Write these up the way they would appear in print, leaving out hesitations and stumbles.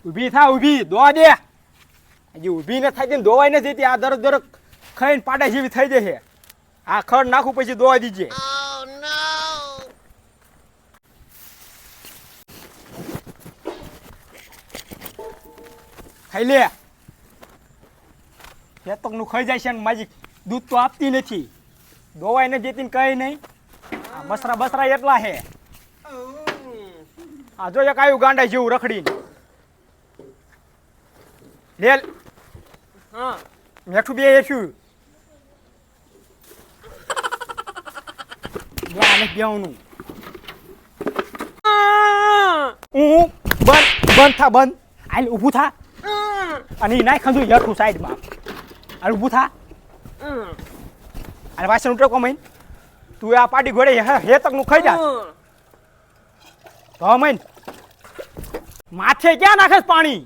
ઊભી થા ઊભી દોવા દે હજી ઊભી ન થાય ને દોવાય નથી જતી આ દરક દરક ખાઈને પાડા જેવી થઈ જશે આ ખડ નાખું પછી દોવા દીજે ખાઈ લે ખેતક નું ખાઈ જાય છે ને માજી દૂધ તો આપતી નથી દોવાય ન જતી ને કઈ નહીં આ બસરા બસરા એટલા હે આ જો એક આવ્યું ગાંડા જેવું રખડીને લેલ હા મેઠું બે એશું યાને બેવનું બંધ થા બંધ આલ ઊભું થા અને ઈ નાય ખંજુ યઠું સાઈડમાં આલ ઊભું થા અને વાસણ ઉટકો મઈન તું આ પાડી ઘોડે હે તક નું ખાઈ જા તો મઈન માથે ક્યાં નાખેસ પાણી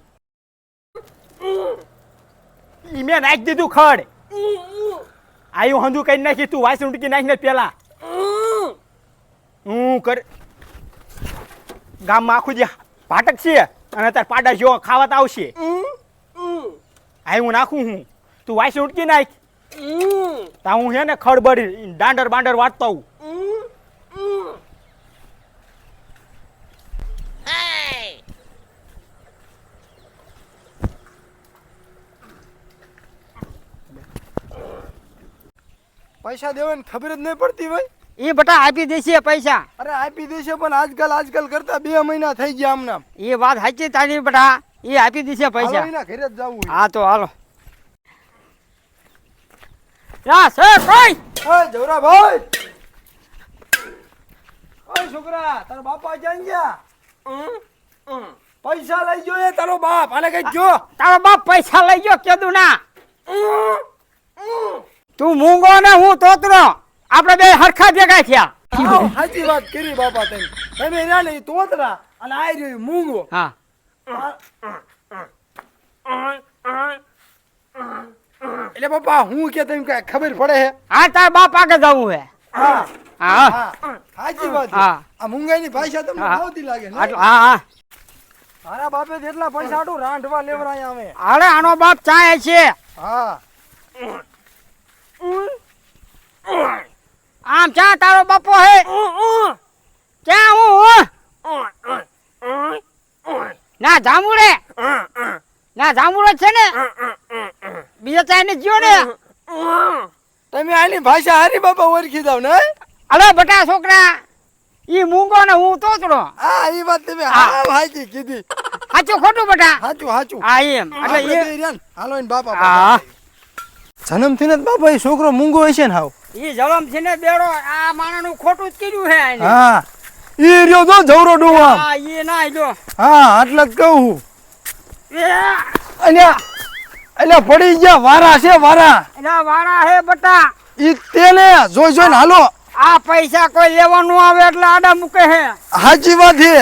ઈ મેં નાખી દીધું ખડ આયું હંધું કઈ નાખી તું વાસણ ઉટકી નાખીને પેલા હું કર ગામમાં આખું જે ભાટક છે અને તાર પાડા જો ખાવા તો આવશે આ હું નાખું હું તું વાસણ ઉટકી નાખ તા હું હે ને ખડબડી દાંડર બાંડર વાટતો હું પૈસા દેવાની ખબર જ નહીં પડતી ભાઈ એ બટા આપી દેશે પૈસા અરે આપી દેશે પણ આજકાલ કરતા 2 મહિના થઈ ગયા આમના એ વાત સાચી તારી બટા એ આપી દેશે પૈસા એના ઘરે જ જવું હા તો હાલો યા સર કોઈ ઓય જવરા ભાઈ ઓય છોકરા તારા બાપા ક્યાં ગયા પૈસા લઈ ગયો એ તારો બાપ આને કઈ જો તારો બાપ પૈસા લઈ ગયો કેદું ના તું મૂંગો ને હું તોતરો આપણે બે હરખા ભેગા થયા સાચી વાત કરી બાપા તમે રહ્યા ને તોતરા અને આ રહ્યો મૂંગો હા એટલે બાપા હું કે તને કઈ ખબર પડે હે હા તાર બાપ આગળ જવું હે હા હા સાચી વાત હા આ મૂંગાઈની ભાષા તમને આવતી લાગે ને હા હા મારા બાપે જેટલા પૈસા આટું રાંધવા લેવરાયા અમે અરે આનો બાપ ચાય છે હા આમ ચા તારો બાપો હે ક્યાં હું ના જાંબુડે ના જાંબુડો છે ને બીજા ચાય ને જીઓ ને તમે આની ભાષા હારી બાપા ઓળખી દઉં ને અરે બટા છોકરા ઈ મૂંગો ને હું તોતડો હા એ વાત તમે હા હાચી કીધી સાચું ખોટું બટા હાચું હા એમ એટલે એ હાલો ને બાપા હા જન્મથી ને બાપા એ છોકરો મૂંગો હશે ને હાવ ઈ જલમ છે ને બેડો આ માણાનું ખોટું જ કર્યું હે આને હા ઈ રહ્યો તો જવરો ડોવા હા ઈ ના જો હા આટલા જ કહું એ અલ્યા પડી ગયા વારા છે વારા એના વાળા હે બટા ઈ તેને જોઈને હાલો આ પૈસા કોઈ લેવાનું આવે એટલે આડા મૂકે હે હાચી વાત છે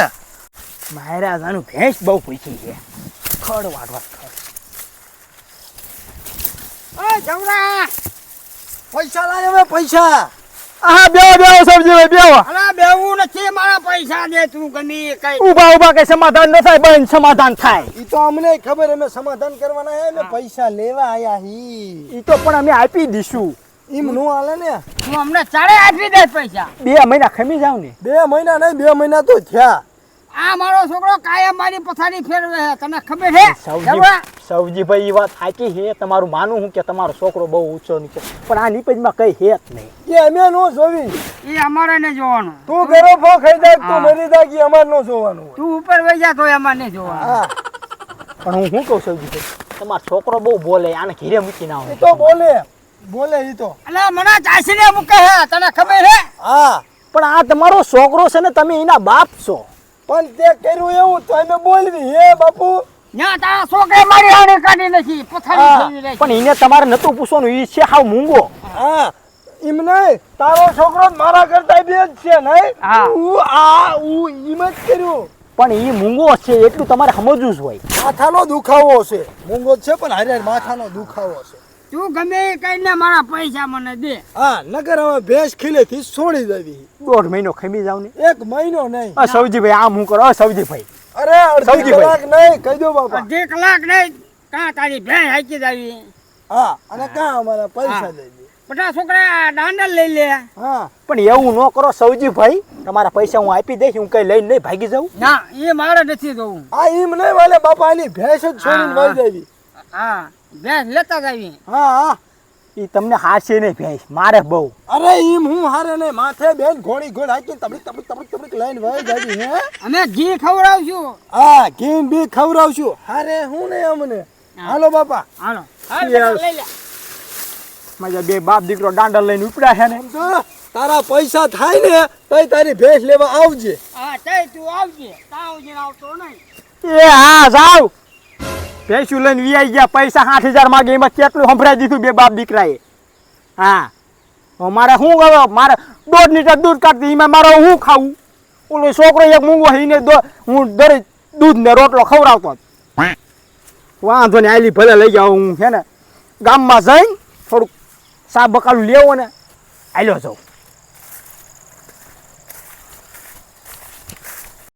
મારા જાનું ભેંસ બહુ પૂછી છે ખડ વાડવા ઓય જવરા પૈસા લાય હવે પૈસા હા બેવો સમજી બેવો અલા બેવું નથી મારા પૈસા દે તું ગમી કઈ ઉભા કઈ સમાધાન ન થાય બંધ સમાધાન થાય ઈ તો અમને ખબર અમે સમાધાન કરવાના હે ને પૈસા લેવા આયા હી ઈ તો પણ અમે આપી દઈશું ઈમ નો હાલે ને તું અમને ચાલે આપી દે પૈસા 2 મહિના ખમી જાવ ને 2 મહિના નહીં 2 મહિના તો થયા આ મારો છોકરો કાયમ મારી પથારી ફેરવે છે તને ખબર છે જવરા સૌજીભાઈ એ વાત સાચી છે તમારું માનું હું કે તમારો છોકરો બહુ ઊંચો નીચે પણ આ નીપજમાં કઈ હે જ નહીં એ અમે નો જોવી એ અમારે ને જોવાનું તું ઘરો ફો ખાઈ જાય તું મરી જા કે અમાર નો જોવાનું તું ઉપર વઈ જા તો અમારે ને જોવાનું હા પણ હું શું કહું સૌજીભાઈ તમારો છોકરો બહુ બોલે આને ઘીરે મૂકી ના ઈ તો બોલે ઈ તો અલા મને ચાસીને મૂકે છે તને ખબર છે હા પણ આ તમારો છોકરો છે ને તમે એના બાપ છો પણ તે કર્યું એવું તો અમે બોલવી હે બાપુ ના તારા છોકરે મારી આને કાઢી નથી પથારી ફેરવી રહી પણ એને તમારે નતું પૂછવાનું ઈ છે હાવ મૂંગો હા એમ નહીં તારો છોકરો જ મારા કરતા બે જ છે નહીં હા. એમ જ કર્યું પણ એ મૂંગો છે એટલું તમારે સમજવું જ હોય. માથાનો દુખાવો છે મૂંગો છે પણ હારે માથાનો દુખાવો છે તું ગમે એ કહીને મારા પૈસા મને દે. હા નગર હવે ભેંસ ખીલેથી છોડી દેવી 1.5 મહિનો ખમી જાવ ને. 1 મહિનો નહીં સૌજીભાઈ આમ હું કરો સૌજીભાઈ. અરે અડધી સૌજીભાઈ. કલાક નહીં કહી દો બાપા 2 કલાક નહીં કાં તારી ભેણ હાકી જાવી. હા અને કાં અમારા પૈસા હા. દઈ દે બધા છોકરા દાંડલ લઈ લે. હા પણ એવું ન કરો સૌજીભાઈ. તમારા પૈસા હું આપી દઈશ હું કઈ લઈને નહીં ભાગી જાઉં. ના એ મારે નથી જોવું. આ એમ નહીં વાલે બાપા એની ભેંસ જ છોડીને હા. વહી દેવી હા ભેંસ લેતા જાવી. હા હા એ તમને હાશે નહીં ભેંસ મારે બહુ. અરે એમ હું હારે નહીં માથે બેન ઘોડી ઘોડ હાકી તબડીક તબડીક તબડીક તબડીક લઈને વહી દેવી હે અમે ઘી ખવડાવશું. હા ઘી બી ખવડાવશું હારે હું નહીં અમને હાલો બાપા હાલો યાર. લઈ લે. મારા બે બાપ દીકરો દાંડલ લઈને ઉપડ્યા છે ને. તો તારા પૈસા થાય ને તઈ તારી ભેંસ લેવા આવજે હા તઈ તું આવજે. તાવજે આવતો નહીં. એ હા જાવ. ભેંસું લઈને વી આવી ગયા પૈસા 8,000 માંગે એમાં કેટલું સંભળાઈ દીધું બે બાપ દીકરાએ. હા હવે મારે શું હવે મારે 1.5 લીટર દૂધ કાઢતી એમાં મારે હું ખાવું. ઓલો છોકરો એક મૂંગો એને હું દરેક દૂધ ને રોટલો ખવડાવતો હતો. વાંધો ને આલી ભલે લઈ જાઉં હું છે ને ગામમાં જઈને થોડુંક સાબ બકાલું લેવો ને આલ્યો જાઉં.